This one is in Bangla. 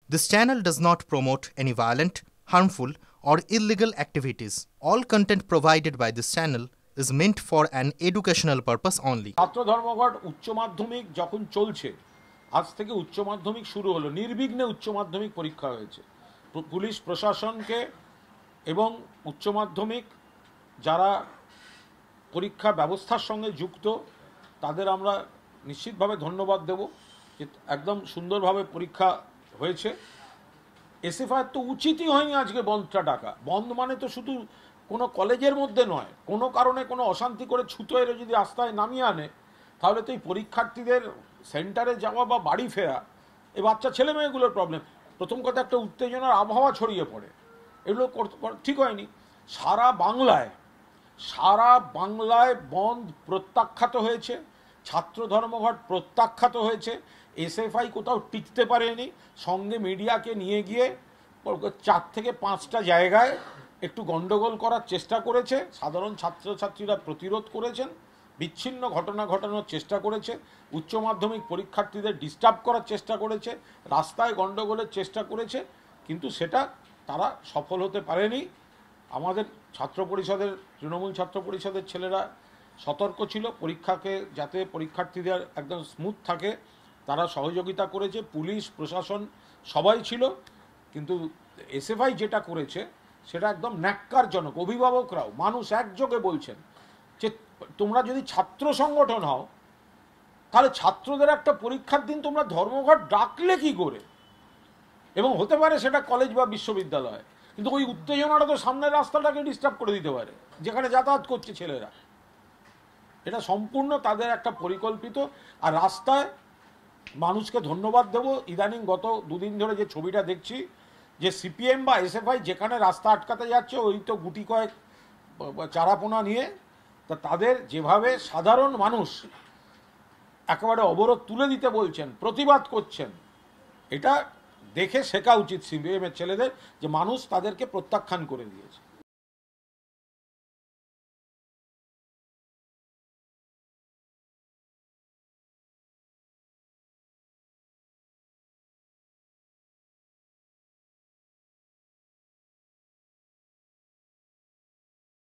This channel does not promote any violent, harmful, or illegal activities. All content provided by this channel is meant for an educational purpose only. ছাত্র ধর্মঘট উচ্চ মাধ্যমিক যখন চলছে, আজ থেকে উচ্চ মাধ্যমিক শুরু হলো, নির্বিঘ্নে উচ্চ মাধ্যমিক পরীক্ষা হয়েছে। পুলিশ প্রশাসনকে এবং উচ্চ মাধ্যমিক যারা পরীক্ষা ব্যবস্থার সঙ্গে যুক্ত তাদের আমরা নিশ্চিতভাবে ধন্যবাদ দেব যে একদম সুন্দরভাবে পরীক্ষা হয়েছে। এসএফআই তো উচিতই হয়নি আজকে বন্ধটা ডাকা। বন্ধ মানে তো শুধু কোনো কলেজের মধ্যে নয়, কোনো কারণে কোনো অশান্তি করে ছুতো এর যদি রাস্তায় নামিয়ে আনে, তাহলে তো এই পরীক্ষার্থীদের সেন্টারে যাওয়া বা বাড়ি ফেরা, এই বাচ্চা ছেলে মেয়েগুলোর প্রবলেম। প্রথম কথা, একটা উত্তেজনার আবহাওয়া ছড়িয়ে পড়ে, এগুলো ঠিক হয়নি। সারা বাংলায় বন্ধ প্রত্যাখ্যাত হয়েছে, ছাত্র ধর্মঘট প্রত্যাখ্যাত হয়েছে। এসএফআই কোথাও টিকতে পারেনি, সঙ্গে মিডিয়াকে নিয়ে গিয়ে 4 থেকে 5টা জায়গায় একটু গন্ডগোল করার চেষ্টা করেছে। সাধারণ ছাত্রছাত্রীরা প্রতিরোধ করেছেন, বিচ্ছিন্ন ঘটনা ঘটানোর চেষ্টা করেছে, উচ্চ মাধ্যমিক পরীক্ষার্থীদের ডিস্টার্ব করার চেষ্টা করেছে, রাস্তায় গন্ডগোলের চেষ্টা করেছে, কিন্তু সেটা তারা সফল হতে পারেনি। আমাদের ছাত্র পরিষদের, তৃণমূল ছাত্র পরিষদের ছেলেরা সতর্ক ছিল পরীক্ষাকে যাতে পরীক্ষার্থীদের একদম স্মুথ থাকে, তারা সহযোগিতা করেছে। পুলিশ প্রশাসন সবাই ছিল, কিন্তু এসএফআই যেটা করেছে সেটা একদম ন্যাক্কারজনক। অভিভাবকরাও, মানুষ একযোগে বলছেন যে তোমরা যদি ছাত্র সংগঠন হও তাহলে ছাত্রদের একটা পরীক্ষার দিন তোমরা ধর্মঘট ডাকলে কি করে? এবং হতে পারে সেটা কলেজ বা বিশ্ববিদ্যালয়, কিন্তু ওই উত্তেজনাটা তো সামনের রাস্তাটাকে ডিস্টার্ব করে দিতে পারে, যেখানে যাতায়াত করছে ছেলেরা। এটা সম্পূর্ণ তাদের একটা পরিকল্পিত। আর রাস্তায় মানুষকে ধন্যবাদ দেবো, ইদানিং গত 2 দিন ধরে যে ছবিটা দেখছি, যে সিপিএম বা এসএফআই যেখানে রাস্তা আটকাতে যাচ্ছে ওই তো গুটি কয়েক চারাপোনা নিয়ে, তা তাদের যেভাবে সাধারণ মানুষ একেবারে অবরোধ তুলে দিতে বলছেন, প্রতিবাদ করছেন, এটা দেখে শেখা উচিত সিপিএমের ছেলেদের, যে মানুষ তাদেরকে প্রত্যাখ্যান করে দিয়েছে।